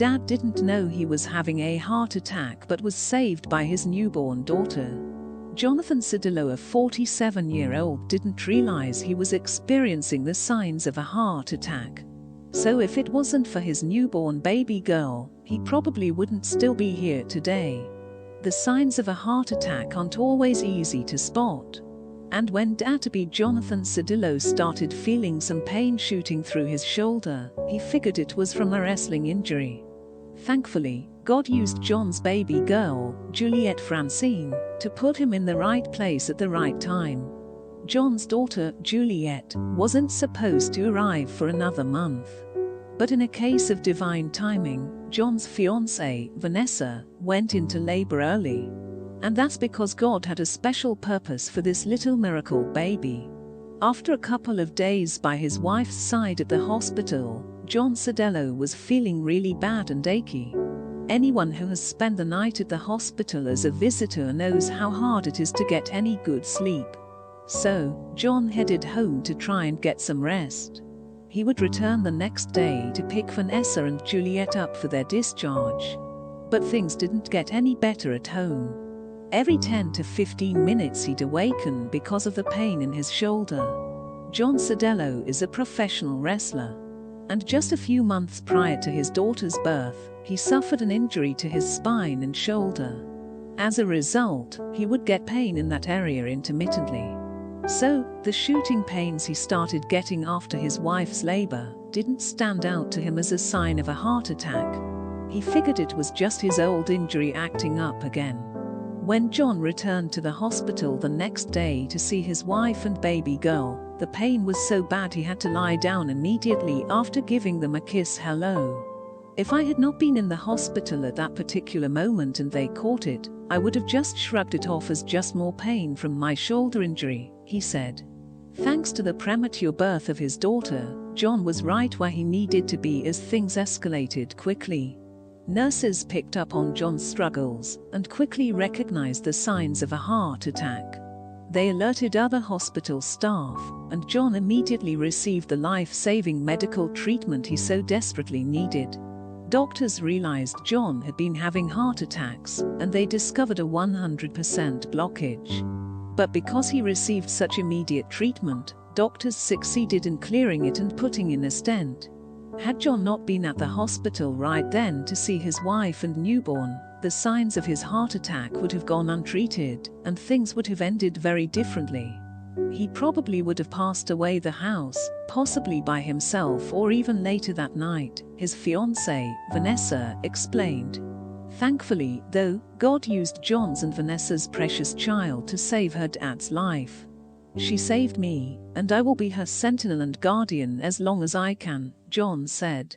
Dad didn't know he was having a heart attack but was saved by his newborn daughter. Jonathan Cedillo, a 47-year-old, didn't realize he was experiencing the signs of a heart attack. So if it wasn't for his newborn baby girl, he probably wouldn't still be here today. The signs of a heart attack aren't always easy to spot. And when Dad-to-be Jonathan Cedillo started feeling some pain shooting through his shoulder, he figured it was from a wrestling injury. Thankfully, God used John's baby girl, Juliette Francine, to put him in the right place at the right time. John's daughter, Juliette, wasn't supposed to arrive for another month. But in a case of divine timing, John's fiancée, Vanessa, went into labor early. And that's because God had a special purpose for this little miracle baby. After a couple of days by his wife's side at the hospital, John Cedillo was feeling really bad and achy. Anyone who has spent the night at the hospital as a visitor knows how hard it is to get any good sleep. So, John headed home to try and get some rest. He would return the next day to pick Vanessa and Juliette up for their discharge. But things didn't get any better at home. Every 10 to 15 minutes he'd awaken because of the pain in his shoulder. John Cedillo is a professional wrestler. And just a few months prior to his daughter's birth, he suffered an injury to his spine and shoulder. As a result, he would get pain in that area intermittently. So, the shooting pains he started getting after his wife's labor didn't stand out to him as a sign of a heart attack. He figured it was just his old injury acting up again. When John returned to the hospital the next day to see his wife and baby girl, the pain was so bad he had to lie down immediately after giving them a kiss hello. If I had not been in the hospital at that particular moment and they caught it, I would have just shrugged it off as just more pain from my shoulder injury, he said. Thanks to the premature birth of his daughter, John was right where he needed to be as things escalated quickly. Nurses picked up on John's struggles and quickly recognized the signs of a heart attack. They alerted other hospital staff, and John immediately received the life-saving medical treatment he so desperately needed. Doctors realized John had been having heart attacks, and they discovered a 100% blockage. But because he received such immediate treatment, doctors succeeded in clearing it and putting in a stent. Had John not been at the hospital right then to see his wife and newborn, the signs of his heart attack would have gone untreated, and things would have ended very differently. He probably would have passed away the house, possibly by himself or even later that night, his fiancée, Vanessa, explained. Thankfully, though, God used John's and Vanessa's precious child to save her dad's life. She saved me, and I will be her sentinel and guardian as long as I can, John said.